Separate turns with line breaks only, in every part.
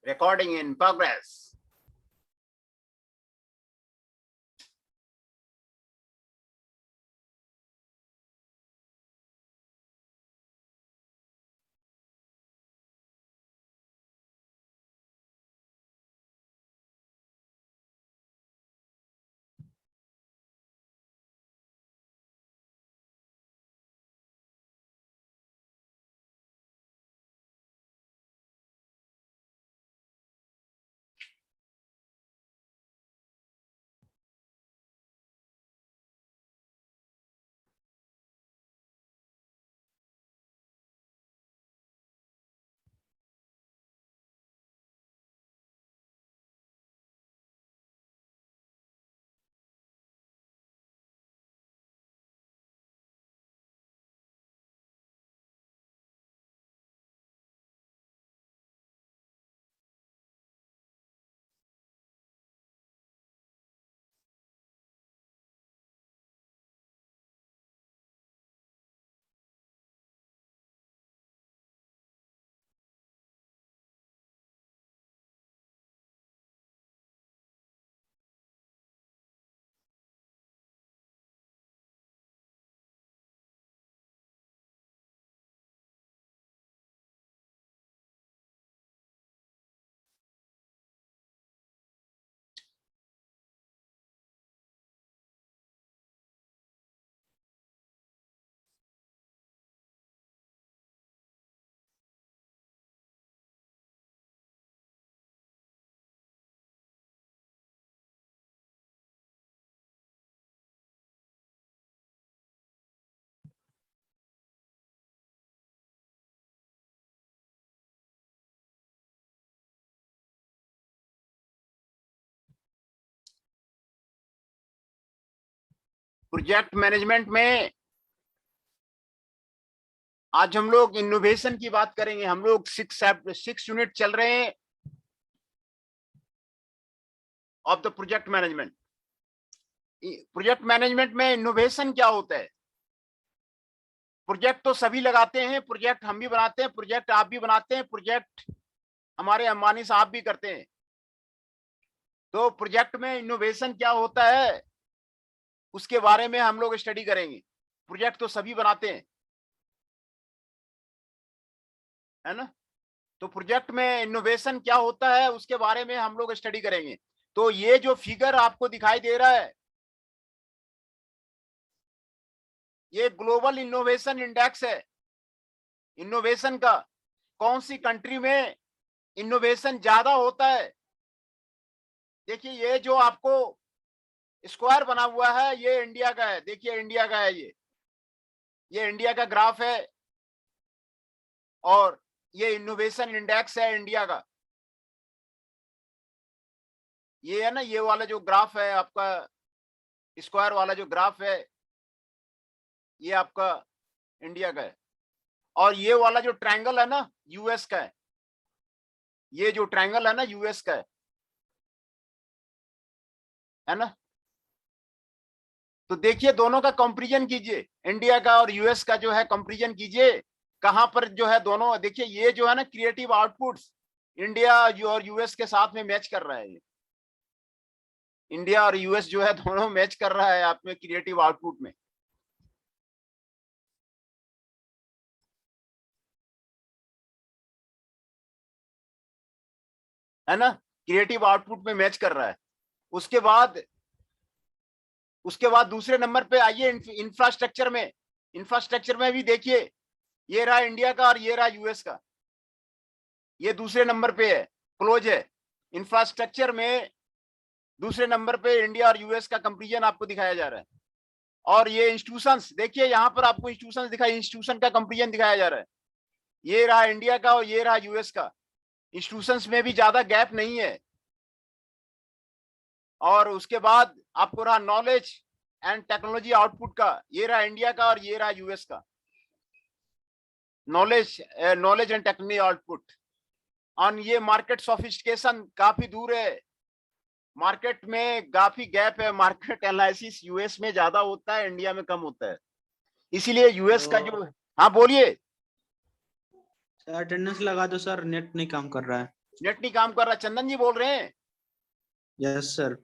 Recording in progress. Project management में आज हम लोग इनोवेशन की बात करेंगे। हम लोग 6 यूनिट चल रहे हैं of the project management. Project management में इनोवेशन क्या होता है? प्रोजेक्ट तो सभी लगाते हैं, प्रोजेक्ट हम भी बनाते हैं, प्रोजेक्ट आप भी बनाते हैं, प्रोजेक्ट हमारे अंबानी साहब भी करते हैं। तो प्रोजेक्ट में इनोवेशन क्या होता है उसके बारे में हम लोग स्टडी करेंगे। प्रोजेक्ट तो सभी बनाते हैं, है ना? तो प्रोजेक्ट में इनोवेशन क्या होता है उसके बारे में हम लोग स्टडी करेंगे। तो ये जो फिगर आपको दिखाई दे रहा है, ये ग्लोबल इनोवेशन इंडेक्स है। इनोवेशन का कौन सी कंट्री में इनोवेशन ज्यादा होता है? देखिए, ये जो आपको स्क्वायर बना हुआ है ये इंडिया का है। देखिए, इंडिया का है ये इंडिया का ग्राफ है और ये इनोवेशन इंडेक्स है इंडिया का। ये है ना, ये वाला जो ग्राफ है आपका, स्क्वायर वाला जो ग्राफ है ये आपका इंडिया का है। और ये वाला जो ट्रायंगल है ना यूएस का है। ये जो ट्रायंगल है ना यूएस का है ना? तो देखिए, दोनों का कंपैरिजन कीजिए, इंडिया का और यूएस का जो है कंपैरिजन कीजिए। कहां पर जो है दोनों, देखिए ये जो है ना क्रिएटिव आउटपुट्स इंडिया और यूएस के साथ में मैच कर रहा है। ये इंडिया और यूएस जो है दोनों मैच कर रहा है आप में क्रिएटिव आउटपुट में, है ना? क्रिएटिव आउटपुट में मैच कर रहा है। उसके बाद दूसरे नंबर पे आइए इंफ्रास्ट्रक्चर में। इंफ्रास्ट्रक्चर में भी देखिए, ये रहा इंडिया का और ये रहा यूएस का। ये दूसरे नंबर पे है, क्लोज है। इंफ्रास्ट्रक्चर में दूसरे नंबर पे इंडिया और यूएस का कंपैरिजन आपको दिखाया जा रहा है। और ये इंस्टीट्यूशंस, देखिए यहां पर आपको इंस्टीट्यूशंस दिखाई, इंस्टीट्यूशन का कंपैरिजन दिखाया जा रहा है। ये रहा इंडिया का और ये रहा यूएस का। इंस्टीट्यूशंस में भी ज्यादा गैप नहीं है। और उसके बाद आपको रहा नॉलेज एंड टेक्नोलॉजी आउटपुट का, ये रहा इंडिया का और ये रहा यूएस का। Knowledge and technology output. और ये मार्केट सोफिस्टिकेशन काफी दूर है, मार्केट में काफी गैप है। मार्केट एनालिसिस यूएस में ज्यादा होता है, इंडिया में कम होता है। इसीलिए यूएस का जो, हाँ बोलिए।
अटेंडेंस लगा दो सर, नेट नहीं काम कर रहा है।
नेट नहीं काम कर रहा। चंदन जी बोल रहे हैं?
Yes sir.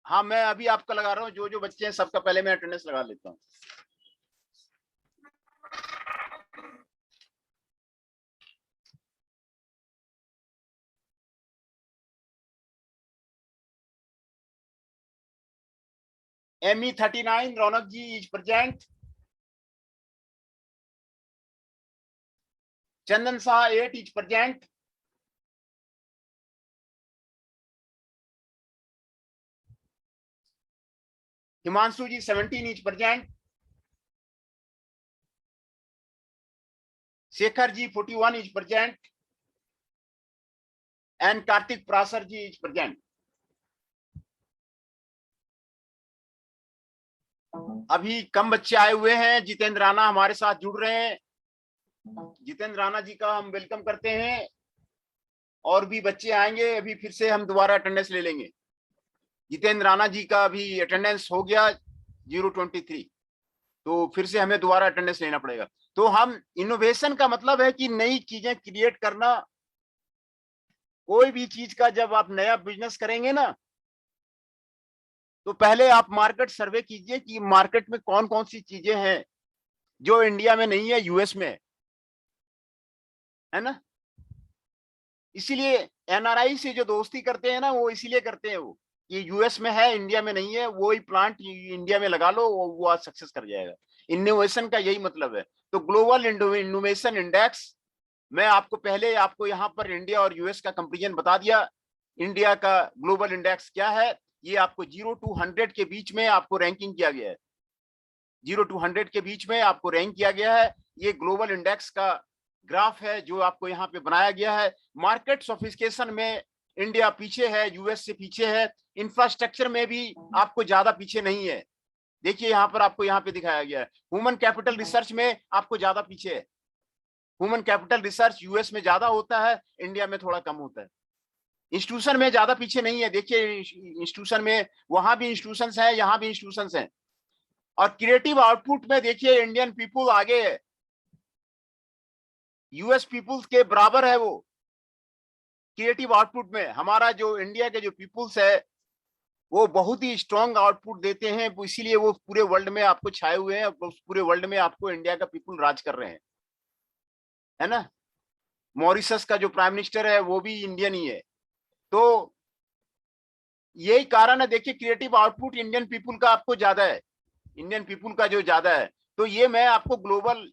हाँ, मैं अभी आपका लगा रहा हूँ। जो जो बच्चे हैं सबका पहले मैं अटेंडेंस लगा लेता हूँ। ME 39 Raunak ji is present. Chandan Shah 8 is present. Himanshu ji 17 is present. Shekhar ji 41 is present and Kartik Prasar ji is present. अभी कम बच्चे आए हुए हैं। जितेंद्र राणा हमारे साथ जुड़ रहे हैं। जितेंद्र राणा जी का हम वेलकम करते हैं। और भी बच्चे आएंगे, अभी फिर से हम दोबारा अटेंडेंस ले लेंगे। जितेंद्र राणा जी का अभी अटेंडेंस हो गया 023, तो फिर से हमें दोबारा अटेंडेंस लेना पड़ेगा। तो हम इनोवेशन का मतलब है कि नई चीजें क्रिएट करना। कोई भी चीज का जब आप नया बिजनेस करेंगे ना, तो पहले आप मार्केट सर्वे कीजिए कि मार्केट में कौन कौन सी चीजें हैं जो इंडिया में नहीं है, यूएस में है ना। इसीलिए एनआरआई से जो दोस्ती करते हैं ना, वो इसीलिए करते हैं वो, ये यूएस में है, इंडिया में नहीं है, वो ही प्लांट इंडिया में लगा लो, वो आज सक्सेस कर जाएगा। इनोवेशन का यही मतलब है। तो ग्लोबल इनोवेशन इंडेक्स, मैं आपको पहले आपको यहाँ पर इंडिया और यूएस का कंपेरिजन बता दिया। इंडिया का ग्लोबल इंडेक्स क्या है, ये आपको 0 to 100 के बीच में आपको रैंकिंग किया गया है। 0 to 100 के बीच में आपको रैंक किया गया है। ये ग्लोबल इंडेक्स का ग्राफ है जो आपको यहाँ पे बनाया गया है। मार्केट सोफिस्टिकेशन में इंडिया पीछे है, यूएस से पीछे है। इंफ्रास्ट्रक्चर में भी आपको ज्यादा पीछे नहीं है। देखिए यहाँ पर आपको यहाँ पे दिखाया गया है। ह्यूमन कैपिटल रिसर्च में आपको ज्यादा पीछे है। ह्यूमन कैपिटल रिसर्च यूएस में ज्यादा होता है, इंडिया में थोड़ा कम होता है। इंस्टीट्यूशन में ज्यादा पीछे नहीं है। देखिए इंस्टीट्यूशन में, वहां भी इंस्टीट्यूशंस हैं, यहाँ भी इंस्टीट्यूशंस हैं। और क्रिएटिव आउटपुट में देखिए इंडियन पीपुल आगे है, यूएस पीपुल्स के बराबर है वो। क्रिएटिव आउटपुट में हमारा जो इंडिया के जो पीपुल्स है वो बहुत ही स्ट्रॉन्ग आउटपुट देते हैं, इसीलिए वो पूरे वर्ल्ड में आपको छाए हुए हैं। पूरे वर्ल्ड में आपको इंडिया का पीपुल राज कर रहे हैं, है ना। मॉरिशस का जो प्राइम मिनिस्टर है वो भी इंडियन ही है। तो यही कारण है, देखिए क्रिएटिव आउटपुट इंडियन पीपुल का आपको ज्यादा है, इंडियन पीपुल का जो ज्यादा है। तो ये मैं आपको ग्लोबल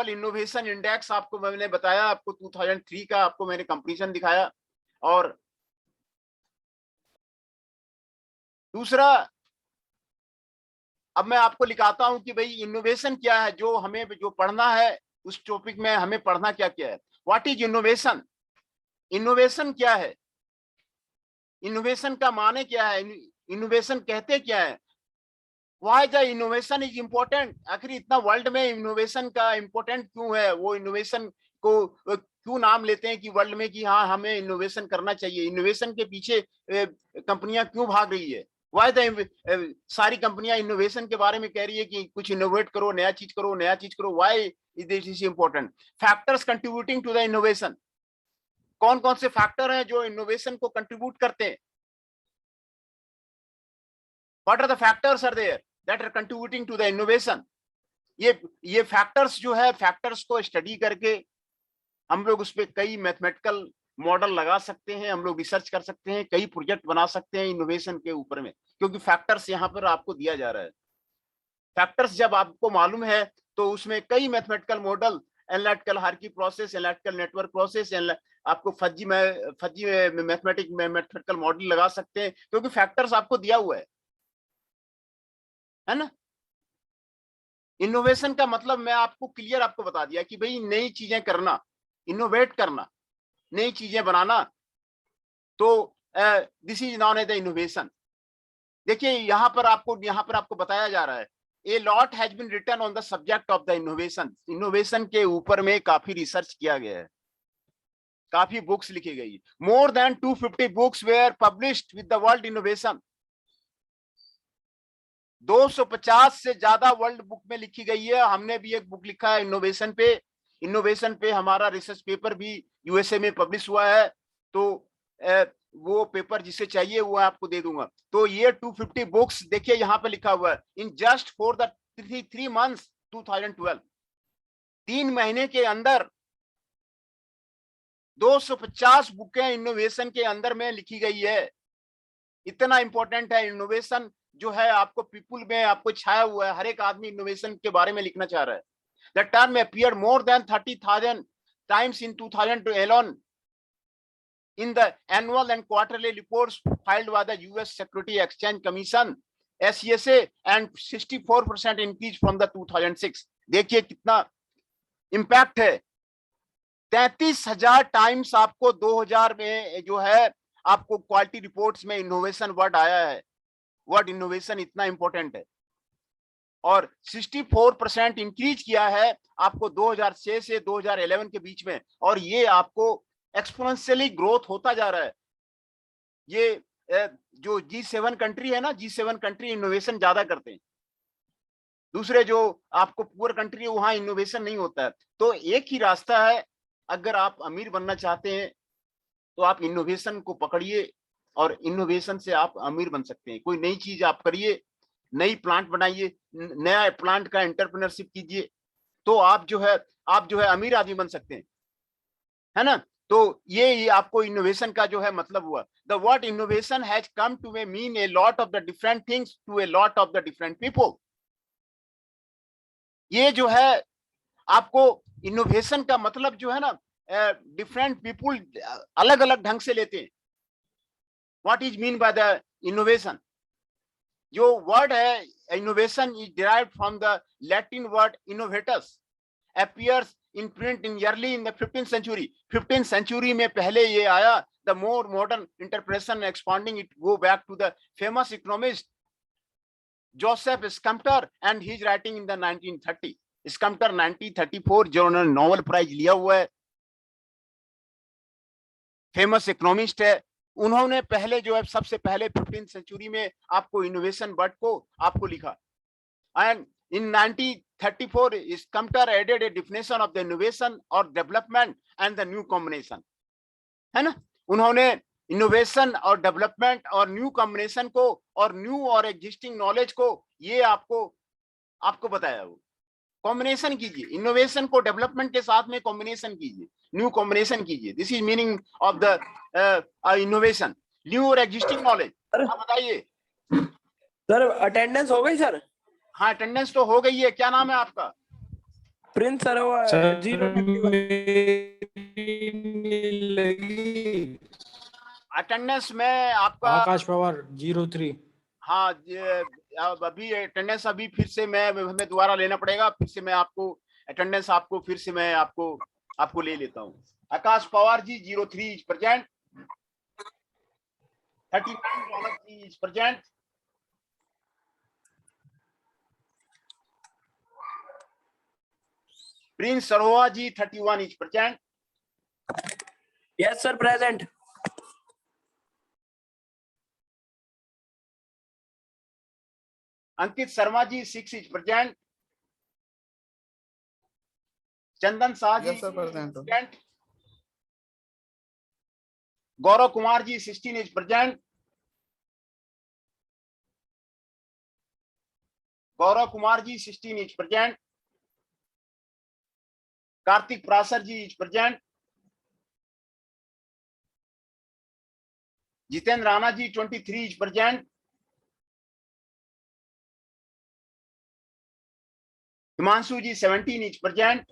इनोवेशन इंडेक्स आपको मैंने बताया, आपको 2003 का आपको मैंने कंपैरिजन दिखाया। और दूसरा, अब मैं आपको लिखाता हूं कि भाई इनोवेशन क्या है, जो हमें जो पढ़ना है उस टॉपिक में हमें पढ़ना क्या क्या है। What is innovation? इनोवेशन क्या है? इनोवेशन का माने क्या है? इनोवेशन कहते क्या है? Why the innovation is important? आखिर इतना वर्ल्ड में इनोवेशन का इम्पोर्टेंट क्यों है? वो इनोवेशन को क्यों नाम लेते हैं कि वर्ल्ड में कि हाँ हमें इनोवेशन करना चाहिए? इनोवेशन के पीछे कंपनियां क्यों भाग रही है? व्हाई द सारी कंपनियां इनोवेशन के बारे में कह रही है कि कुछ इनोवेट करो, नया चीज करो, नया चीज करो। Why is this important? Factors contributing to the innovation, कौन कौन से फैक्टर हैं जो इनोवेशन को कंट्रीब्यूट करते हैं? What are the factors are there that are contributing to the innovation? ये फैक्टर्स जो है, फैक्टर्स को स्टडी करके हम लोग उस पर कई मैथमेटिकल मॉडल लगा सकते हैं, हम लोग रिसर्च कर सकते हैं, कई प्रोजेक्ट बना सकते हैं इनोवेशन के ऊपर में, क्योंकि फैक्टर्स यहाँ पर आपको दिया जा रहा है। फैक्टर्स जब आपको मालूम है तो उसमें कई mathematical model, analytical hierarchy process, analytical network process, आपको फजी मैथमेटिकल मॉडल लगा सकते हैं, क्योंकि फैक्टर्स आपको दिया हुआ है ना। इनोवेशन का मतलब मैं आपको क्लियर आपको बता दिया कि भाई नई चीजें करना, इनोवेट करना, नई चीजें बनाना, तो this is known as the innovation. देखिए यहाँ पर आपको बताया जा रहा है, a lot has been written on the subject of the innovation. Innovation के ऊपर में काफी रिसर्च किया गया है, काफी बुक्स लिखी गई। More than 250 books were published with the world innovation. 250 से ज्यादा वर्ल्ड बुक में लिखी गई है। हमने भी एक बुक लिखा है इनोवेशन पे। इनोवेशन पे हमारा रिसर्च पेपर भी यूएसए में पब्लिश हुआ है। तो वो पेपर जिसे चाहिए वो आपको दे दूंगा। तो ये 250 बुक्स देखिए यहाँ पे लिखा हुआ है, in just for the 3 months 2012, 3 महीने के अंदर 250 बुकें इनोवेशन के अंदर में लिखी गई है। इतना इंपॉर्टेंट है इनोवेशन जो है, आपको पीपुल में आपको छाया हुआ है, हर एक आदमी इनोवेशन के बारे में लिखना चाह रहा है। The term appeared more than 30,000 times in 2012 alone in the annual and quarterly reports filed by the US Security Exchange Commission SCSA and 64% increase from the 2006। देखिए कितना इंपैक्ट है। 33,000 टाइम्स आपको 2000 में जो है आपको क्वालिटी रिपोर्ट्स में इनोवेशन वर्ड आया है। वर्ड इनोवेशन इतना इंपॉर्टेंट है और 64% इंक्रीज किया है आपको 2006 से 2011 के बीच में, और ये आपको एक्सपोनेंशियली ग्रोथ होता जा रहा है। ये जो G7 कंट्री है ना, G7 कंट्री इनोवेशन ज्यादा करते हैं, दूसरे जो आपको पुअर कंट्री है वहां इनोवेशन नहीं होता है। तो एक ही रास्ता है, अगर आप अमीर बनना चाहते हैं तो आप इनोवेशन को पकड़िए और इनोवेशन से आप अमीर बन सकते हैं। कोई नई चीज आप करिए, नई प्लांट बनाइए, नया प्लांट का एंटरप्रेन्योरशिप कीजिए, तो आप जो है अमीर आदमी बन सकते हैं, है ना। तो ये आपको इनोवेशन का जो है मतलब हुआ। The word innovation has come to mean a lot of the different things to a lot of the different people. ये जो है आपको इनोवेशन का मतलब जो है ना, डिफरेंट पीपुल अलग अलग ढंग से लेते हैं। What is mean by the innovation? जो वर्ड है innovation is derived from the Latin word innovatus, appears in print in early in the 15th century। 15th century में पहले ये आया। The more modern interpretation expanding it go back to the famous economist Joseph Schumpeter and his writing in the 1930। Schumpeter 1934 जो उन्होंने Nobel prize लिया हुआ है, famous economist है। उन्होंने पहले जो है सबसे पहले 15th सेंचुरी में आपको इनोवेशन वर्ड को आपको लिखा। And in 1934 Schumpeter added a definition of the innovation or development and the new combination, है ना। उन्होंने इनोवेशन और डेवलपमेंट और न्यू कॉम्बिनेशन को और न्यू और एग्जिस्टिंग नॉलेज को ये आपको बताया। वो कॉम्बिनेशन कीजिए, इनोवेशन को डेवलपमेंट के साथ में कॉम्बिनेशन कीजिए, न्यू कॉम्बिनेशन कीजिए। This is meaning of the innovation, new और एग्जिस्टिंग नॉलेज। आप बताइए
सर, अटेंडेंस हो गई सर?
हाँ, अटेंडेंस तो हो गई है। क्या नाम है आपका?
प्रिंस सर, वो
सर
031
अटेंडेंस में आपका
आकाश पवार 03।
हाँ, अभी अटेंडेंस अभी फिर से हमें दोबारा लेना पड़ेगा। फिर से मैं आपको अटेंडेंस आपको फिर से मैं आपको ले लेता हूँ। Akash Pawar ji 03 is present, 39 Raunak ji is present, Prince Saroha ji 31 is present,
yes sir present.
Ankit Sharma ji 6 is present, Chandan Shah ji present, Gaurav Kumar ji 16 is present, Gaurav Kumar ji 16 is present, Kartik Prasar ji is present, Jitendra Rana ji 23 is present, Himanshu ji 17 is present,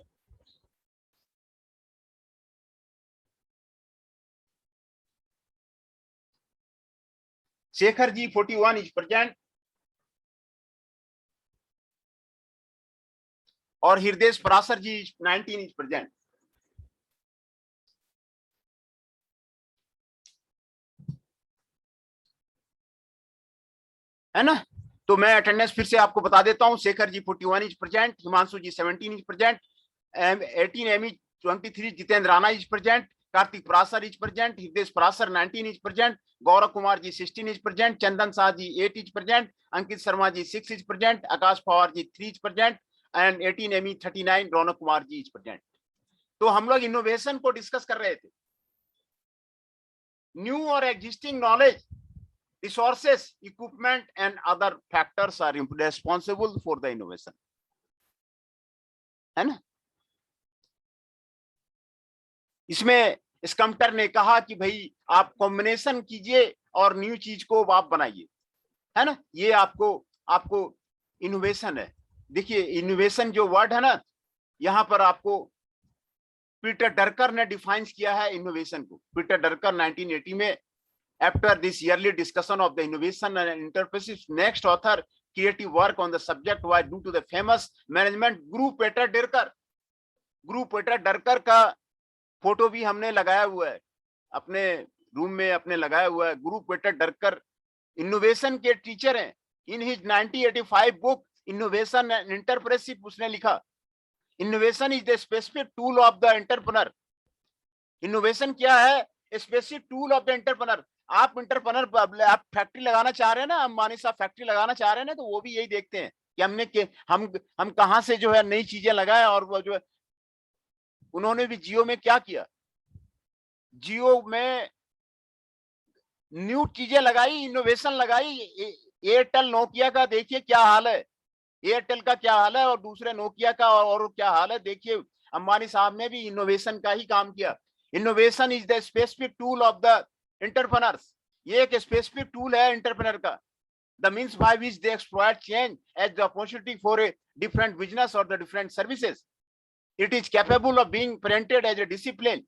Shekhar ji 41 is present, और हृदय पराशर जी 19 इज प्रेजेंट। है ना। तो मैं अटेंडेंस फिर से आपको बता देता हूं। Shekhar ji 41 is present, Himanshu ji 17 is present, 18 ME 23, Jitendra Rana is present, Kartik Parashar is present, Hriday Parashar 19 is present, Gaurav Kumar ji 16 is present, Chandan Shah ji 8 is present, Ankit Sharma ji 6 is present, Akash Pawar ji 3 is present and 18 ME 39 Raunak Kumar ji is present. तो हम लोग इनोवेशन को डिस्कस कर रहे थे। new or existing knowledge, resources, equipment, and other factors are responsible for the innovation. है ना? इसमें स्कम्टर ने कहा कि भाई आप कॉम्बिनेशन कीजिए और न्यू चीज को आप बनाइए, है ना? ये आपको इनोवेशन है। देखिए इनोवेशन जो वर्ड है ना, यहाँ पर आपको पीटर डरकर ने डिफाइन किया है इनोवेशन को। पीटर डरकर 1980 में, after this yearly discussion of the innovation and enterprises, next author creative work on the subject was due to the famous management guru Peter डरकर। गुरु पीटर डरकर का फोटो भी हमने लगाया हुआ है अपने रूम में, अपने लगाया हुआ है। गुरु पीटर डरकर इनोवेशन के टीचर हैं। In his 1985 book innovation and entrepreneurship उसने लिखा, innovation is the specific tool of the entrepreneur. Innovation क्या है? Specific tool of the entrepreneur. आप एंटरप्रेन्योर, आप फैक्ट्री लगाना चाह रहे हैं ना, अंबानी साहब फैक्ट्री लगाना चाह रहे हैं ना, तो वो भी यही देखते हैं कि हम कहां से जो है नई चीजें लगाए। और वो जो है उन्होंने भी जियो में क्या किया, जियो में न्यू चीजें लगाई, इनोवेशन लगाई। एयरटेल नोकिया का देखिए क्या हाल है, एयरटेल का क्या हाल है और दूसरे नोकिया का और क्या हाल है। देखिए अंबानी साहब ने भी इनोवेशन का ही काम किया। Innovation is the specific tool of the entrepreneurs. ये एक स्पेसिफिक टूल है एंटरप्रेन्योर का। The means by which they exploit change as the opportunity for a different business और the different services. It is capable of being parented as a discipline,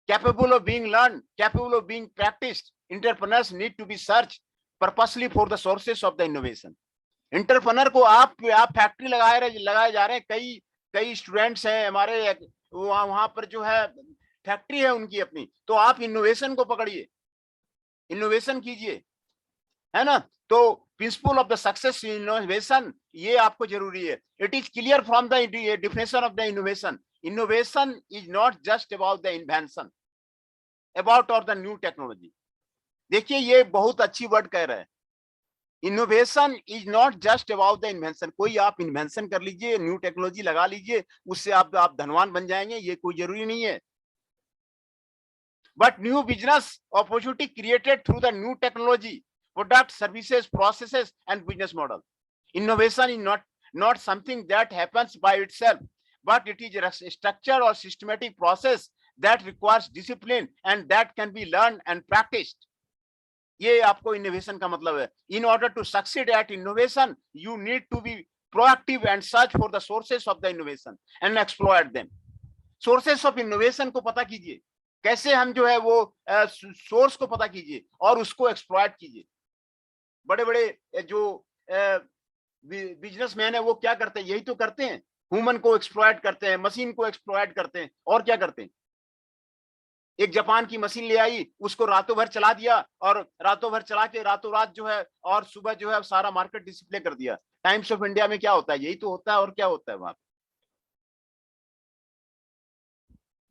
capable of being learned, capable of being practiced. Entrepreneurs need to be searched purposely for the sources of the innovation. Entrepreneur को आप factory लगाए जा रहे हैं। कई students हैं हमारे वहां पर जो है फैक्ट्री है उनकी अपनी, तो आप इनोवेशन को पकड़िए, इनोवेशन कीजिए, है ना? तो principle of the success innovation ये आपको जरूरी है। It is clear from the definition of the innovation, innovation is not just about the invention, about और द न्यू टेक्नोलॉजी। देखिए ये बहुत अच्छी वर्ड कह रहा है, innovation is not just about the invention. कोई आप इन्वेंशन कर लीजिए, न्यू टेक्नोलॉजी लगा लीजिए, उससे आप धनवान बन जाएंगे, ये कोई जरूरी नहीं है। But new business opportunity created through the new technology, product, services, processes, and business model. Innovation is not something that happens by itself, but it is a structured or systematic process that requires discipline and that can be learned and practiced. ये आपको innovation का मतलब है। In order to succeed at innovation, you need to be proactive and search for the sources of the innovation and exploit them. Sources of innovation को पता कीजिए, कैसे हम जो है वो सोर्स को पता कीजिए और उसको एक्सप्लॉइट कीजिए। बड़े बड़े जो बिजनेसमैन है वो क्या करते हैं? यही तो करते हैं, ह्यूमन को एक्सप्लॉइट करते हैं, मशीन को एक्सप्लॉइट करते हैं, और क्या करते हैं? एक जापान की मशीन ले आई, उसको रातों भर चला दिया और रातों भर चला के रातों रात जो है और सुबह जो है सारा मार्केट डिस्प्ले कर दिया। टाइम्स ऑफ इंडिया में क्या होता है? यही तो होता है, और क्या होता है वहां?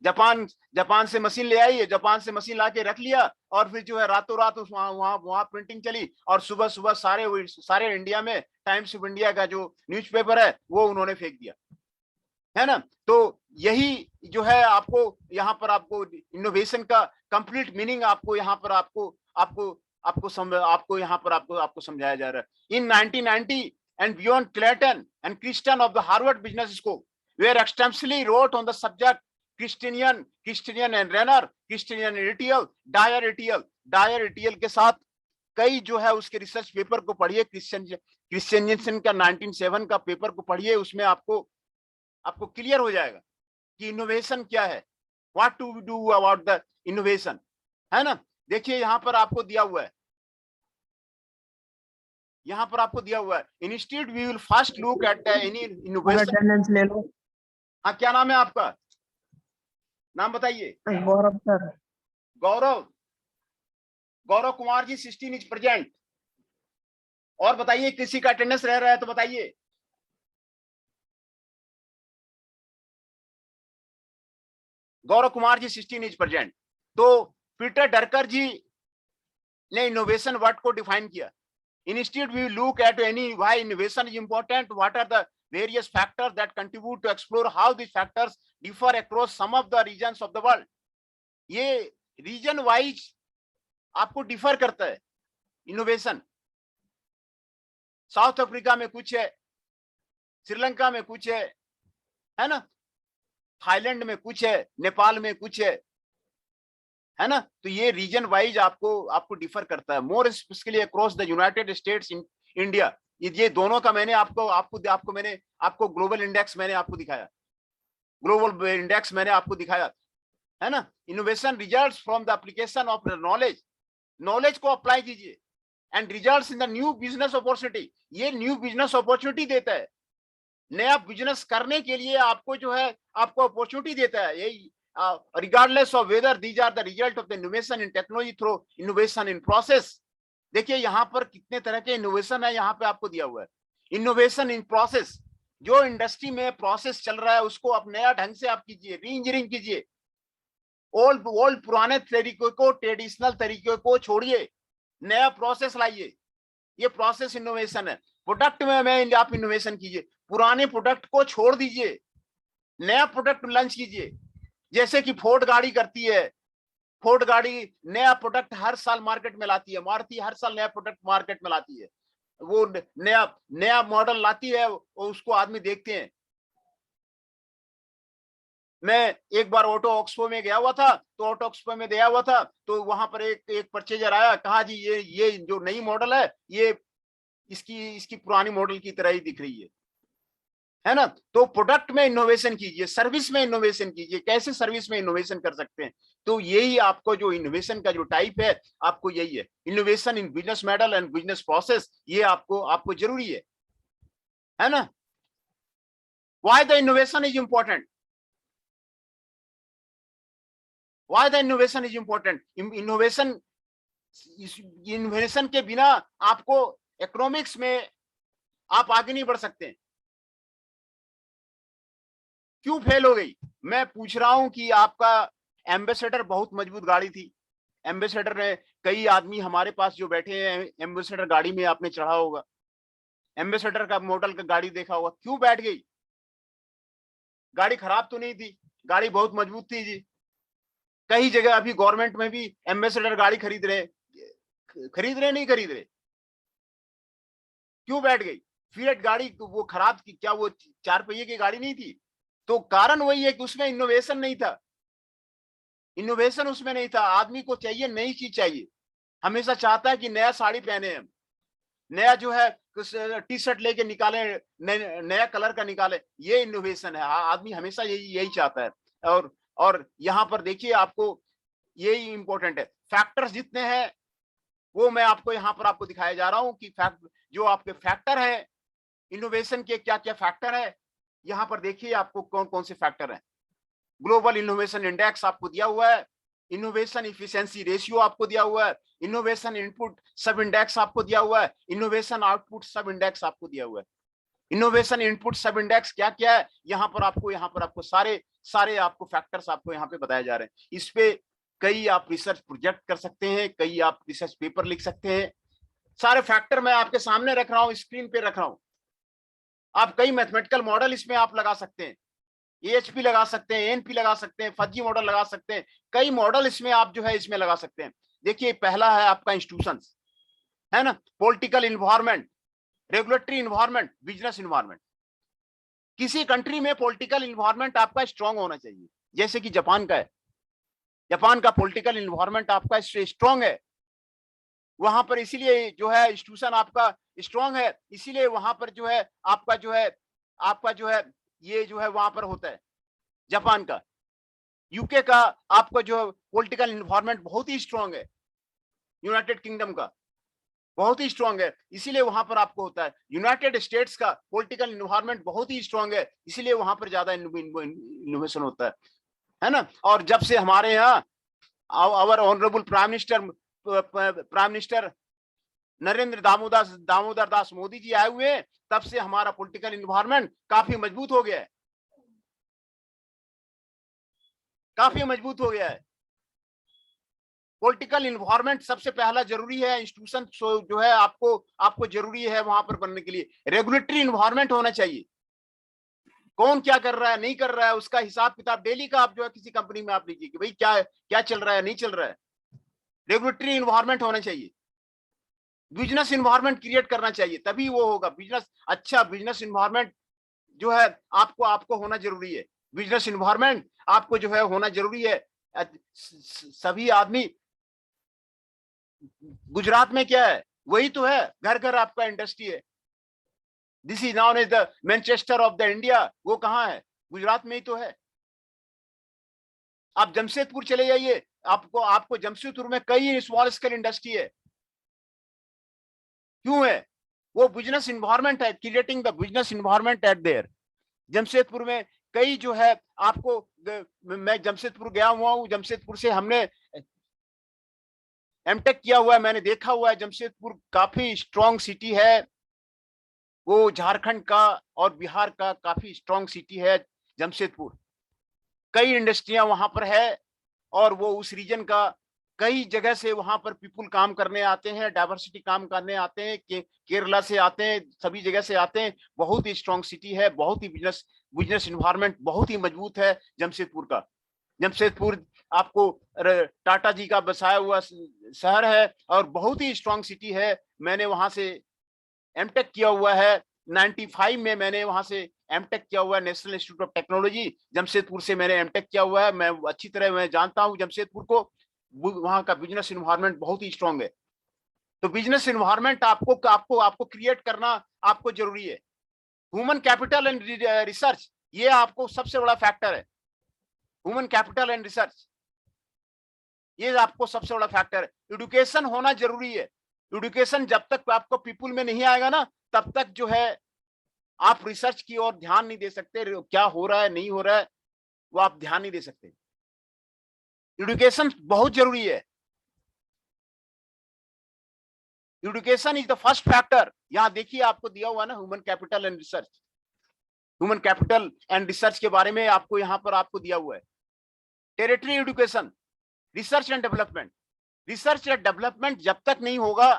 जापान से मशीन ले आई है, जापान से मशीन लाके रख लिया और फिर जो है रातों रात वहां प्रिंटिंग चली और सुबह सुबह सारे इंडिया में टाइम्स ऑफ इंडिया का जो न्यूज़पेपर है वो उन्होंने फेंक दिया, है ना? तो यही जो है आपको यहाँ पर आपको इनोवेशन का कंप्लीट मीनिंग आपको यहाँ पर आपको यहाँ पर आपको समझाया जा रहा है। इन 1990 and beyond, Clayton and Christian of the Harvard Business School were extensively wrote on the subject. Christian and Renner, Christian and Etiel, Dyer Etiel के साथ कई जो है उसके रिसर्च पेपर को पढ़िए। क्रिश्चियन का 1907 का पेपर को पढ़िए, उसमें आपको क्लियर हो जाएगा कि इनोवेशन क्या है, what to do about the innovation, है ना? देखिए यहाँ पर आपको दिया हुआ है, यहाँ पर आपको दिया हुआ है, institute we will first look at any innovation.
Attendance ले लो।
हाँ, क्या नाम है आपका? नाम बताइए।
Gaurav sir.
Gaurav Kumar ji 16 is present. और बताइए किसी का अटेंडेंस रह रहा है तो बताइए। गौरव कुमार जी 16 इज प्रेजेंट। तो पीटर डरकर जी ने इनोवेशन वर्ड को डिफाइन किया। Instead, we look at why innovation is important, what are the various factors that contribute to explore how these factors differ across some of the regions of the world. ये region wise आपको differ करता है innovation. South Africa में कुछ है, श्रीलंका में कुछ है ना, थाईलैंड में कुछ है, नेपाल में कुछ है ना। तो ये रीजन वाइज आपको डिफर करता है, more specifically across the United states in India. ये दोनों का मैंने आपको ग्लोबल इंडेक्स मैंने आपको दिखाया, ग्लोबल इंडेक्स मैंने आपको दिखाया, है ना। Innovation results from the application of knowledge, knowledge को अप्लाई कीजिए, and results in the new business opportunity, ये न्यू बिजनेस अपॉर्चुनिटी देता है, नया बिजनेस करने के लिए आपको जो है आपको अपॉर्चुनिटी देता है। यही regardless of whether these are the result of the innovation in technology through innovation in process। देखिए यहाँ पर कितने तरह के इनोवेशन है, यहाँ पे आपको दिया हुआ है इनोवेशन इन प्रोसेस। जो इंडस्ट्री में प्रोसेस चल रहा है उसको आप नया ढंग से आप कीजिए, री इंजीनियरिंग कीजिए, ओल्ड पुराने तरीकों को, ट्रेडिशनल तरीकों को छोड़िए, नया प्रोसेस लाइए, ये प्रोसेस इनोवेशन है। प्रोडक्ट में आप इनोवेशन कीजिए, पुराने प्रोडक्ट को छोड़ दीजिए, नया प्रोडक्ट लॉन्च कीजिए। जैसे कि फोर्ड गाड़ी करती है, फोर्ड गाड़ी नया प्रोडक्ट हर साल मार्केट में लाती है, मारुति हर साल नया प्रोडक्ट मार्केट में लाती है, वो नया मॉडल लाती है, उसको आदमी देखते हैं। मैं एक बार ऑटो एक्सपो में गया हुआ था, तो ऑटो एक्सपो में गया हुआ था तो वहां पर एक परचेजर आया, कहा जी ये जो नई मॉडल है ये इसकी पुरानी मॉडल की तरह ही दिख रही है ना। तो प्रोडक्ट में इनोवेशन कीजिए, सर्विस में इनोवेशन कीजिए। कैसे सर्विस में इनोवेशन कर सकते हैं, तो यही आपको जो इनोवेशन का जो टाइप है आपको यही है, innovation in business model and business process, ये आपको जरूरी है ना। Why the innovation is important, why the innovation is important. Innovation के बिना आपको इकोनॉमिक्स में आप आगे नहीं बढ़ सकते हैं। क्यों फेल हो गई, मैं पूछ रहा हूं कि आपका एम्बेसडर बहुत मजबूत गाड़ी थी, एम्बेसडर ने, कई आदमी हमारे पास जो बैठे हैं एम्बेसडर गाड़ी में आपने चढ़ा होगा, एम्बेसडर का मॉडल का गाड़ी देखा होगा, क्यों बैठ गई। गाड़ी खराब तो नहीं थी, गाड़ी बहुत मजबूत थी जी। कई जगह अभी गवर्नमेंट में भी एम्बेसडर गाड़ी खरीद रहे नहीं खरीद रहे, क्यों बैठ गई। फिएट गाड़ी वो खराब थी क्या, वो 4 पहिए की गाड़ी नहीं थी। तो कारण वही है कि उसमें इनोवेशन नहीं था, इनोवेशन उसमें नहीं था। आदमी को चाहिए नई चीज चाहिए, हमेशा चाहता है कि नया साड़ी पहने हम, नया जो है टी शर्ट लेके निकाले, नया कलर का निकाले, ये इनोवेशन है। आदमी हमेशा यही चाहता है। और यहाँ पर देखिए आपको यही इंपॉर्टेंट है, फैक्टर्स जितने हैं वो मैं आपको यहाँ पर आपको दिखाया जा रहा हूँ कि जो आपके फैक्टर है इनोवेशन के, क्या क्या फैक्टर है। यहाँ पर देखिए आपको कौन कौन से फैक्टर हैं। ग्लोबल इनोवेशन इंडेक्स आपको दिया हुआ है, इनोवेशन इफिशिएंसी रेशियो आपको दिया हुआ है, इनोवेशन इनपुट सब इंडेक्स आपको दिया हुआ है, इनोवेशन आउटपुट सब इंडेक्स आपको दिया हुआ है। इनोवेशन इनपुट सब इंडेक्स क्या क्या है, यहाँ पर आपको सारे आपको फैक्टर्स आपको यहाँ पे बताए जा रहे हैं। इस पे कई आप रिसर्च प्रोजेक्ट कर सकते हैं, कई आप रिसर्च पेपर लिख सकते हैं। सारे फैक्टर मैं आपके सामने रख रहा हूँ, स्क्रीन पे रख रहा हूँ। आप कई मैथमेटिकल मॉडल इसमें आप लगा सकते हैं, एएचपी लगा सकते हैं, एनपी लगा सकते हैं, फजी मॉडल लगा सकते हैं, कई मॉडल इसमें आप जो है इसमें लगा सकते हैं। देखिए पहला है आपका इंस्टीट्यूशंस, है ना, political environment, regulatory environment, business environment. किसी कंट्री में पॉलिटिकल इन्वायरमेंट आपका स्ट्रांग होना चाहिए, जैसे कि जापान का है। जापान का पॉलिटिकल इन्वायरमेंट आपका स्ट्रांग है, वहां पर इसीलिए जो है इंस्टीट्यूशन आपका स्ट्रांग है, इसीलिए वहां पर जो है आपका जो है ये जो है वहां पर होता है जापान का। यूके का आपका जो पॉलिटिकल इन्वायरमेंट बहुत ही स्ट्रांग है, यूनाइटेड किंगडम का बहुत ही स्ट्रांग है, इसीलिए वहां पर आपको होता है। यूनाइटेड स्टेट्स का पॉलिटिकल इन्वायरमेंट बहुत ही स्ट्रांग है, इसीलिए वहां पर ज्यादा इनोवेशन होता है ना। और जब से हमारे यहाँ our honourable prime minister Narendra Damodar Das Modi ji आए हुए हैं, तब से हमारा पॉलिटिकल इन्वायरमेंट काफी मजबूत हो गया है, काफी मजबूत हो गया है। पॉलिटिकल इन्वायरमेंट सबसे पहला जरूरी है, इंस्टीट्यूशन जो है आपको जरूरी है वहां पर बनने के लिए। रेगुलेटरी इन्वायरमेंट होना चाहिए, कौन क्या कर रहा है नहीं कर रहा है उसका हिसाब किताब डेली का आप जो है किसी कंपनी में आप लीजिए कि भाई क्या चल रहा है नहीं चल रहा है। रेगुलेटरी इन्वायरमेंट होना चाहिए, बिजनेस इन्वायरमेंट क्रिएट करना चाहिए, तभी वो होगा बिजनेस। अच्छा बिजनेस इन्वायरमेंट जो है आपको आपको होना जरूरी है, बिजनेस इन्वायरमेंट आपको जो है होना जरूरी है। सभी आदमी, गुजरात में क्या है, वही तो है, घर घर आपका इंडस्ट्री है। This is known as the Manchester of the India. वो कहाँ है, गुजरात में ही तो है। आप जमशेदपुर चले जाइए, आपको आपको जमशेदपुर में कई स्मॉल स्केल इंडस्ट्री है। क्यों है, वो बिजनेस इन्वायरमेंट है, creating the business environment eight there. Jamshedpur में कई जो है आपको, मैं जमशेदपुर गया हुआ हूँ, जमशेदपुर से हमने एमटेक किया हुआ है, मैंने देखा हुआ है जमशेदपुर काफी स्ट्रॉन्ग सिटी है। वो झारखंड का और बिहार का काफी स्ट्रॉन्ग सिटी है जमशेदपुर। कई इंडस्ट्रियां वहां पर है और वो उस रीजन का कई जगह से वहां पर पीपुल काम करने आते हैं, डाइवर्सिटी काम करने आते हैं, केरला से आते हैं, सभी जगह से आते हैं। बहुत ही स्ट्रॉन्ग सिटी है, बहुत ही बिजनेस इन्वायरमेंट बहुत ही मजबूत है जमशेदपुर का। जमशेदपुर आपको टाटा जी का बसाया हुआ शहर है और बहुत ही स्ट्रॉन्ग सिटी है। मैंने वहां से एमटेक किया हुआ है, 95 में मैंने वहां से एमटेक किया हुआ है, national institute of technology Jamshedpur से मैंने एमटेक किया हुआ है। मैं अच्छी तरह मैं जानता हूँ जमशेदपुर को, वहां का बिजनेस इन्वायरमेंट बहुत ही स्ट्रॉन्ग है। तो बिजनेस इन्वायरमेंट आपको आपको आपको क्रिएट करना आपको जरूरी है। ह्यूमन कैपिटल एंड रिसर्च, ये आपको सबसे बड़ा फैक्टर है। ह्यूमन कैपिटल एंड रिसर्च, ये आपको सबसे बड़ा फैक्टर है। एजुकेशन होना जरूरी है। एजुकेशन जब तक आपको पीपुल में नहीं आएगा ना, तब तक जो है आप रिसर्च की ओर ध्यान नहीं दे सकते। क्या हो रहा है नहीं हो रहा है वो आप ध्यान नहीं दे सकते। एजुकेशन बहुत जरूरी है। Education is the first factor. यहां देखिए आपको दिया हुआ ना human capital and research, human capital and research के बारे में आपको यहां पर आपको दिया हुआ है। Territory education, research and development. Research and development जब तक नहीं होगा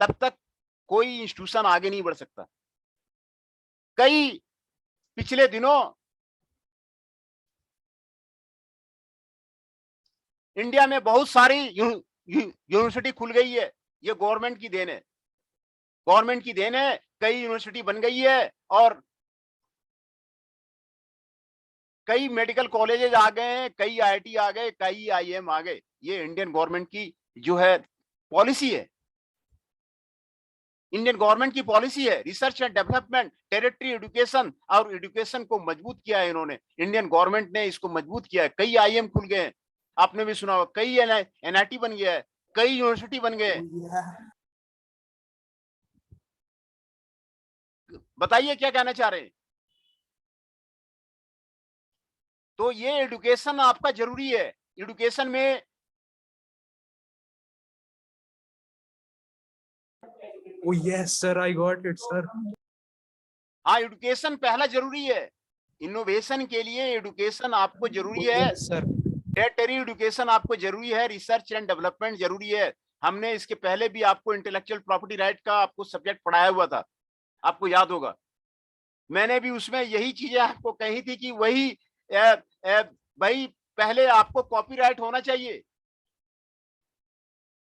तब तक कोई इंस्टीट्यूशन आगे नहीं बढ़ सकता। कई पिछले दिनों इंडिया में बहुत सारी यूनिवर्सिटी खुल गई है। ये गवर्नमेंट की देन है, गवर्नमेंट की देन है। कई यूनिवर्सिटी बन गई है और कई मेडिकल कॉलेजेस आ गए हैं, कई आईआईटी आ गए, कई आईएम आ गए। ये इंडियन गवर्नमेंट की जो है पॉलिसी है, इंडियन गवर्नमेंट की पॉलिसी है। Research and development, territory education, और एजुकेशन को मजबूत किया है इन्होंने, इंडियन गवर्नमेंट ने इसको मजबूत किया है। कई आईएम खुल गए हैं, आपने भी सुना होगा, कई एनआईटी बन गया है, कई यूनिवर्सिटी बन गए। बताइए क्या कहना चाह रहे हैं। तो ये एजुकेशन आपका जरूरी है। एजुकेशन में
Oh yes, sir. I got it, sir.
हाँ, एजुकेशन पहला जरूरी है। इनोवेशन के लिए एजुकेशन आपको जरूरी
Oh
है।
yes, sir.
टेरिटरी एजुकेशन आपको जरूरी है, रिसर्च एंड डेवलपमेंट जरूरी है। हमने इसके पहले भी आपको इंटेलेक्चुअल प्रॉपर्टी राइट का आपको सब्जेक्ट पढ़ाया हुआ था, आपको याद होगा। मैंने भी उसमें यही चीजें आपको कही थी कि वही भाई पहले आपको कॉपीराइट होना चाहिए,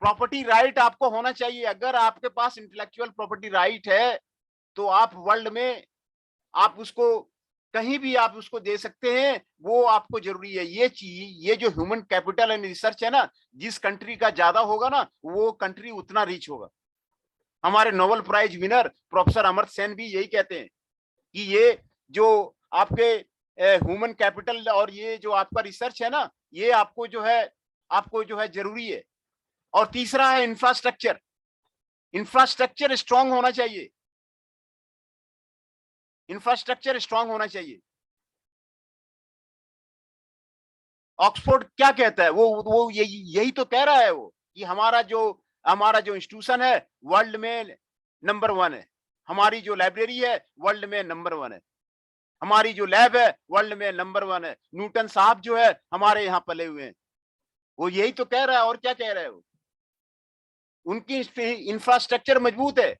प्रॉपर्टी राइट आपको होना चाहिए। अगर आपके पास इंटेलेक्चुअल प्रॉपर्टी राइट है तो आप वर्ल्ड में आप उसको कहीं भी आप उसको दे सकते हैं, वो आपको जरूरी है। ये चीज, ये जो ह्यूमन कैपिटल एंड रिसर्च है ना, जिस कंट्री का ज्यादा होगा ना, वो कंट्री उतना रिच होगा। हमारे Nobel prize winner professor Amartya Sen भी यही कहते हैं कि ये जो आपके ह्यूमन कैपिटल और ये जो आपका रिसर्च है ना, ये आपको जो है जरूरी है। और तीसरा है इंफ्रास्ट्रक्चर। इंफ्रास्ट्रक्चर स्ट्रांग होना चाहिए, इंफ्रास्ट्रक्चर स्ट्रांग होना चाहिए। ऑक्सफोर्ड क्या कहता है, वो यही तो कह रहा है वो, कि हमारा जो इंस्टीट्यूशन है वर्ल्ड में नंबर 1 है, हमारी जो लाइब्रेरी है वर्ल्ड में नंबर 1 है, हमारी जो लैब है वर्ल्ड में नंबर 1 है। न्यूटन साहब जो है हमारे यहाँ पले हुए हैं, वो यही तो कह रहा है। और क्या कह रहा है वो, उनकी इंफ्रास्ट्रक्चर मजबूत है।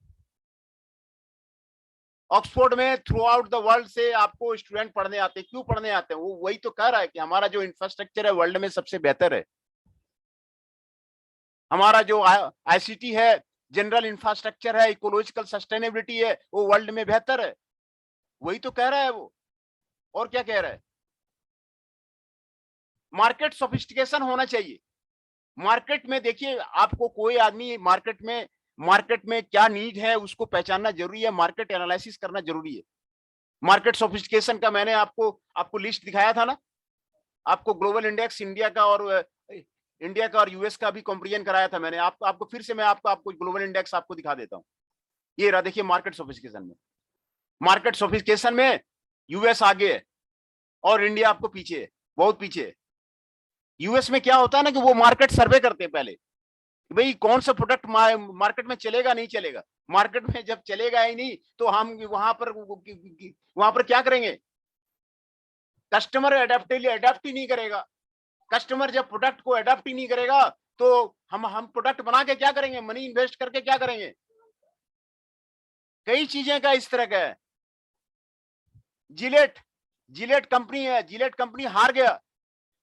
ऑक्सफोर्ड में थ्रू आउट द वर्ल्ड से आपको स्टूडेंट पढ़ने आते हैं। क्यों पढ़ने आते हैं? वो वही तो कह रहा है कि हमारा जो इंफ्रास्ट्रक्चर है वर्ल्ड में सबसे बेहतर है। हमारा जो आईसीटी है, जनरल इंफ्रास्ट्रक्चर है, इकोलॉजिकल सस्टेनेबिलिटी है, वो वर्ल्ड में बेहतर है। वही तो कह रहा है वो, और क्या कह रहा है। मार्केट सोफिस्टिकेशन होना चाहिए। मार्केट में देखिए, आपको कोई आदमी मार्केट में क्या नीड है उसको पहचानना जरूरी है, मार्केट एनालिसिस करना जरूरी है। मार्केट सोफिस्टिकेशन का मैंने आपको लिस्ट दिखाया था ना, आपको ग्लोबल इंडेक्स इंडिया का और यूएस का भी कंपेरिजन कराया था मैंने। आपको फिर से मैं आपको ग्लोबल इंडेक्स आपको दिखा देता हूं। ये रहा, देखिए मार्केट सोफिस्टिकेशन में यूएस आगे है और इंडिया आपको पीछे है, बहुत पीछे है। यूएस में क्या होता है ना कि वो मार्केट सर्वे करते हैं पहले, भाई कौन सा प्रोडक्ट मार्केट में चलेगा नहीं चलेगा। मार्केट में जब चलेगा ही नहीं तो हम वहां पर क्या करेंगे। कस्टमर अडेप्ट ही नहीं करेगा। कस्टमर जब प्रोडक्ट को अडेप्ट ही नहीं करेगा तो हम प्रोडक्ट बना के क्या करेंगे, मनी इन्वेस्ट करके क्या करेंगे। कई चीजें का इस तरह का है। जिलेट कंपनी है, जिलेट कंपनी हार गया।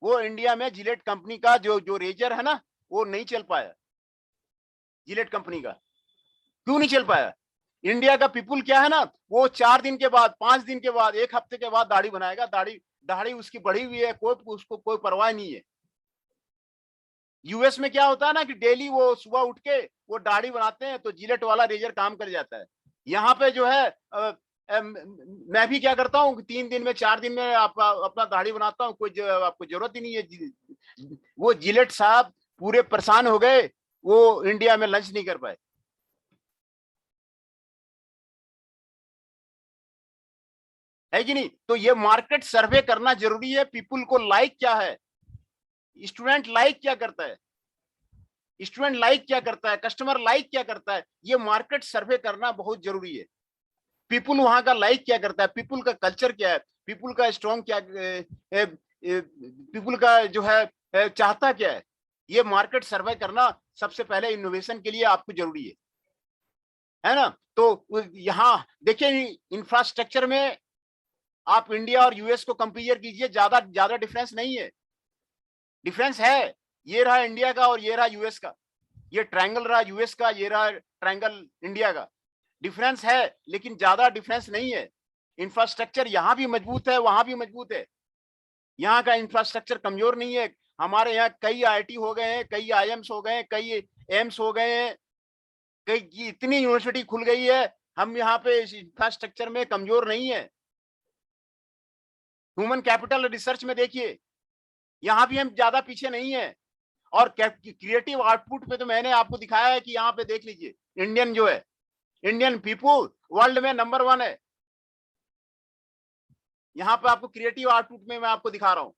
वो इंडिया में जिलेट कंपनी का जो रेजर है ना, वो नहीं चल पाया। जिलेट कंपनी का क्यों नहीं चल पाया। इंडिया का पीपुल क्या है ना, वो 4 दिन के बाद, 5 दिन के बाद, 1 हफ्ते के बाद दाढ़ी बनाएगा। दाढ़ी उसकी बढ़ी हुई है, उसको कोई परवाह नहीं है। यूएस में क्या होता है ना कि डेली वो सुबह उठ के वो दाढ़ी बनाते हैं तो जिलेट वाला रेजर काम कर जाता है। यहाँ पे जो है मैं भी क्या करता हूँ, 3 दिन में 4 दिन में अपना दाढ़ी बनाता हूँ, आपको जरूरत ही नहीं है। वो जिलेट साहब पूरे परेशान हो गए, वो इंडिया में लंच नहीं कर पाए। है कि नहीं। तो ये मार्केट सर्वे करना जरूरी है। पीपुल को लाइक क्या है, स्टूडेंट लाइक क्या करता है, कस्टमर लाइक क्या करता है, ये मार्केट सर्वे करना बहुत जरूरी है। पीपुल वहां का लाइक क्या करता है, पीपुल का कल्चर क्या है, पीपुल का स्ट्रॉन्ग क्या, पीपुल का जो है चाहता क्या है, ये मार्केट सर्वे करना सबसे पहले इनोवेशन के लिए आपको जरूरी है ना। तो यहाँ देखिए, इंफ्रास्ट्रक्चर में आप इंडिया और यूएस को कंपेयर कीजिए, ज्यादा डिफरेंस नहीं है। डिफरेंस है, ये रहा इंडिया का और ये रहा यूएस का, ये ट्रायंगल रहा यूएस का, ये रहा ट्रायंगल इंडिया का। डिफरेंस है लेकिन ज्यादा डिफरेंस नहीं है। इंफ्रास्ट्रक्चर यहाँ भी मजबूत है, वहां भी मजबूत है। यहाँ का इंफ्रास्ट्रक्चर कमजोर नहीं है। हमारे यहाँ कई आईआईटी हो गए हैं, कई आईएम्स हो गए हैं, कई एम्स हो गए हैं, कई इतनी यूनिवर्सिटी खुल गई है। हम यहाँ पे इंफ्रास्ट्रक्चर में कमजोर नहीं है। ह्यूमन कैपिटल रिसर्च में देखिए, यहाँ भी हम ज्यादा पीछे नहीं है। और क्रिएटिव आउटपुट पे तो मैंने आपको दिखाया है कि यहाँ पे देख लीजिए, इंडियन पीपुल वर्ल्ड में नंबर 1 है। यहाँ पे आपको क्रिएटिव आउटपुट में मैं आपको दिखा रहा हूँ,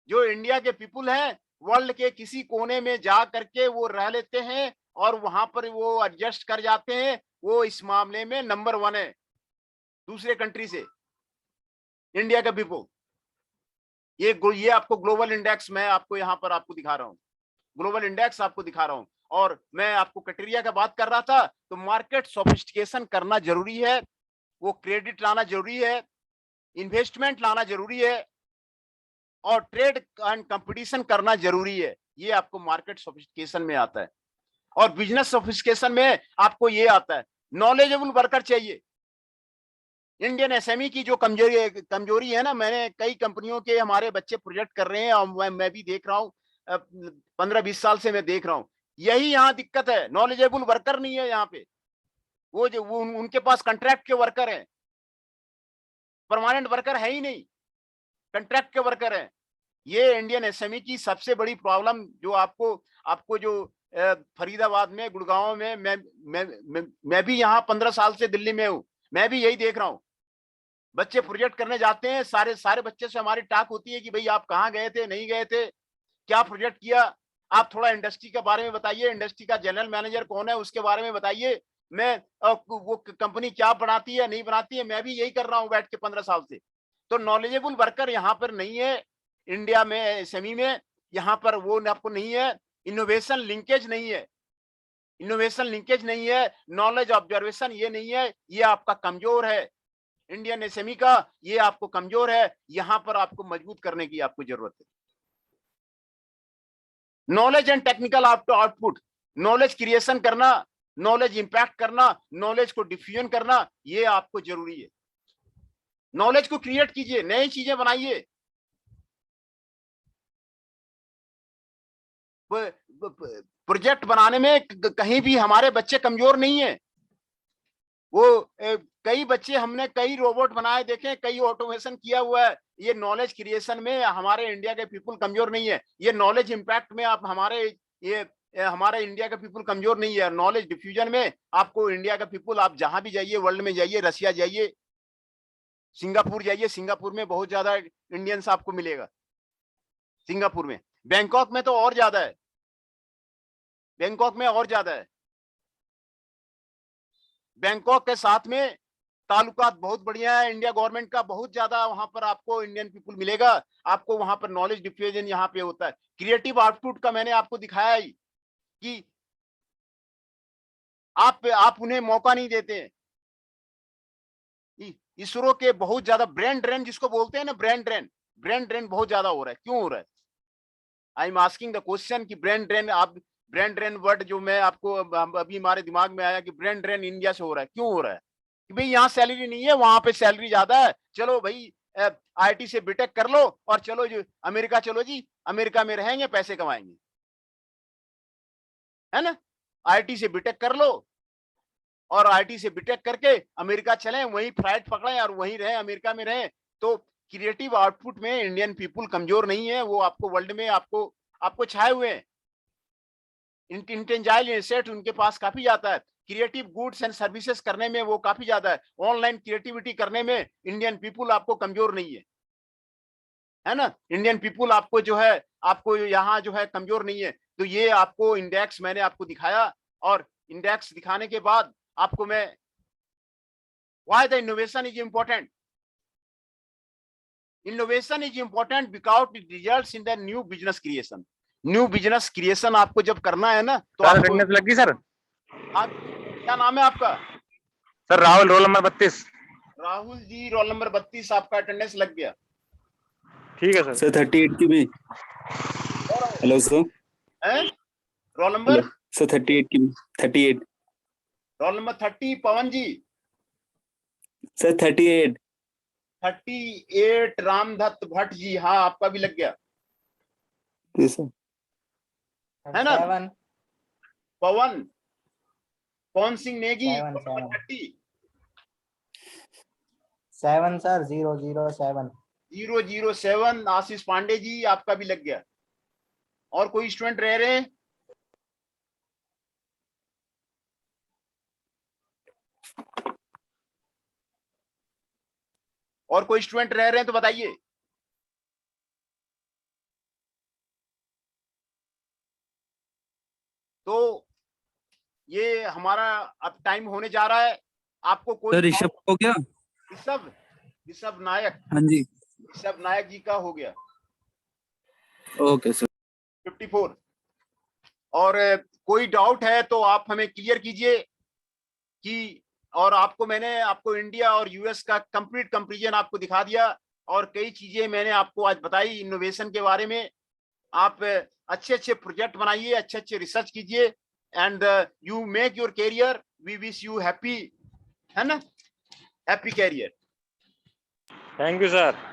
जो इंडिया के पीपुल हैं वर्ल्ड के किसी कोने में जा करके वो रह लेते हैं और वहां पर वो एडजस्ट कर जाते हैं। वो इस मामले में नंबर 1 है दूसरे कंट्री से, इंडिया का पीपुल। ये आपको ग्लोबल इंडेक्स मैं आपको यहाँ पर आपको दिखा रहा हूँ, ग्लोबल इंडेक्स आपको दिखा रहा हूँ। और मैं आपको क्राइटेरिया का बात कर रहा था, तो मार्केट सोफिस्टिकेशन करना जरूरी है, वो क्रेडिट लाना जरूरी है, इन्वेस्टमेंट लाना जरूरी है, और ट्रेड एंड कंपटीशन करना जरूरी है। ये आपको मार्केट सोफिस्टिकेशन में आता है। और बिजनेस सोफिस्टिकेशन में आपको ये आता है, नॉलेजेबल वर्कर चाहिए। इंडियन एसएमई की जो कमजोरी है ना, मैंने कई कंपनियों के हमारे बच्चे प्रोजेक्ट कर रहे हैं और मैं भी देख रहा हूँ, 15-20 साल से मैं देख रहा हूँ, यही यहाँ दिक्कत है। नॉलेजेबल वर्कर नहीं है यहाँ पे। वो उनके पास कॉन्ट्रैक्ट के वर्कर हैं, परमानेंट वर्कर है ही नहीं, कॉन्ट्रैक्ट के वर्कर हैं। ये इंडियन एसएमई की सबसे बड़ी प्रॉब्लम, जो आपको जो फरीदाबाद में, गुड़गांव में, मैं भी यहाँ 15 साल से दिल्ली में हूँ, मैं भी यही देख रहा हूँ। बच्चे प्रोजेक्ट करने जाते हैं, सारे बच्चे से हमारी टॉक होती है कि भाई आप कहाँ गए थे, नहीं गए थे, क्या प्रोजेक्ट किया, आप थोड़ा इंडस्ट्री के बारे में बताइए, इंडस्ट्री का जनरल मैनेजर कौन है उसके बारे में बताइए, मैं वो कंपनी क्या बनाती है नहीं बनाती है। मैं भी यही कर रहा हूँ बैठ के 15 साल से। तो नॉलेजेबल वर्कर यहाँ पर नहीं है इंडिया में, एसएमई में, यहाँ पर वो आपको नहीं है। इनोवेशन लिंकेज नहीं है, नॉलेज ऑब्जर्वेशन ये नहीं है, ये आपका कमजोर है। इंडियन एसएमई का ये आपको कमजोर है, यहां पर आपको मजबूत करने की आपको जरूरत है। Knowledge and technical output, knowledge creation करना, नॉलेज इंपैक्ट करना, नॉलेज को डिफ्यूजन करना, ये आपको जरूरी है। नॉलेज को क्रिएट कीजिए, नई चीजें बनाइए। प्रोजेक्ट बनाने में कहीं भी हमारे बच्चे कमजोर नहीं है। वो कई बच्चे, हमने कई रोबोट बनाए देखे, कई ऑटोमेशन किया हुआ है। ये नॉलेज क्रिएशन में हमारे इंडिया के पीपल कमजोर नहीं है। ये नॉलेज इंपैक्ट में आप हमारे इंडिया का पीपल कमजोर नहीं है। नॉलेज डिफ्यूजन में आपको इंडिया का पीपल, आप जहां भी जाइए, वर्ल्ड में जाइए, रसिया जाइए, सिंगापुर जाइए, सिंगापुर में बहुत ज्यादा इंडियंस आपको मिलेगा। सिंगापुर में, बैंकॉक में तो और ज्यादा है, बैंकॉक में और ज्यादा है। बैंकॉक के साथ में ताल्लुकात बहुत बढ़िया है इंडिया गवर्नमेंट का, बहुत ज्यादा वहां पर आपको इंडियन पीपल मिलेगा। आपको वहां पर नॉलेज डिफ्यूजन यहाँ पे होता है। क्रिएटिव आउटपुट का मैंने आपको दिखाया ही कि आप उन्हें मौका नहीं देते हैं। इसरो के बहुत ज्यादा ब्रेन ड्रेन जिसको बोलते हैं ना, ब्रेन ड्रेन बहुत ज्यादा हो रहा है। क्यों हो रहा है? I am asking the question कि ब्रेन ड्रेन, आप ब्रेन ड्रेन वर्ड जो मैं आपको अभी हमारे दिमाग में आया कि ब्रेन ड्रेन इंडिया से हो रहा है। क्यों हो रहा है? कि भाई यहाँ सैलरी नहीं है, वहां पे सैलरी ज्यादा है, चलो भाई आईटी से बीटेक कर लो और चलो जो अमेरिका, चलो जी अमेरिका में रहेंगे, पैसे कमाएंगे, है ना। आईटी से बीटेक कर लो और आईटी से बीटेक करके अमेरिका चलें, वहीं फ्लाइट पकड़ें और वहीं रहें, अमेरिका में रहें। तो क्रिएटिव आउटपुट में इंडियन पीपल कमजोर नहीं है, वो आपको वर्ल्ड में आपको छाए हुए हैं। इंटेंजाइल एसेट उनके पास काफी ज्यादा है। क्रिएटिव गुड्स एंड सर्विसेज करने में वो काफी ज्यादा है। ऑनलाइन क्रिएटिविटी करने में इंडियन पीपल आपको कमजोर नहीं है ना। इंडियन पीपल आपको जो है, आपको यहाँ जो है कमजोर नहीं है। तो ये आपको इंडेक्स मैंने आपको दिखाया, और इंडेक्स दिखाने के बाद आपको मैं, why the innovation is important. Innovation is important because it results in the new business creation. New business creation आपको जब करना है ना, तो
सर अटेंडेंस लग गई सर।
आप, क्या नाम है आपका?
Sir Rahul, roll number 32।
Rahul ji, roll number 32, आपका अटेंडेंस लग गया।
ठीक है सर।
सर 38 की भी। Hello sir.
हैं? रोल नंबर
सर 38 की भी। 38।
रोल नंबर 30 पवन जी।
सर 38।
38 रामदत्त भट्ट जी, हाँ आपका भी लग गया,
जी सर।
है ना। पवन सिंह नेगी, 30।
7 सर 007।
007 आशीष पांडे जी, आपका भी लग गया। और कोई स्टूडेंट रह रहे हैं? और कोई स्टूडेंट रह रहे हैं तो बताइए। तो ये हमारा अब टाइम होने जा रहा है। आपको कोई
सर ऋषभ हो गया?
ऋषभ नायक,
हाँ जी।
ऋषभ नायक जी का हो गया
ओके सर।
54। और कोई डाउट है तो आप हमें क्लियर कीजिए कि, और मैंने आपको इंडिया और यूएस का कंप्लीट कंपैरिजन आपको दिखा दिया, और कई चीजें मैंने आपको आज बताई इनोवेशन के बारे में। आप अच्छे अच्छे प्रोजेक्ट बनाइए, अच्छे अच्छे रिसर्च कीजिए, and you make your career. We wish you happy, है ना, happy career.
Thank you sir.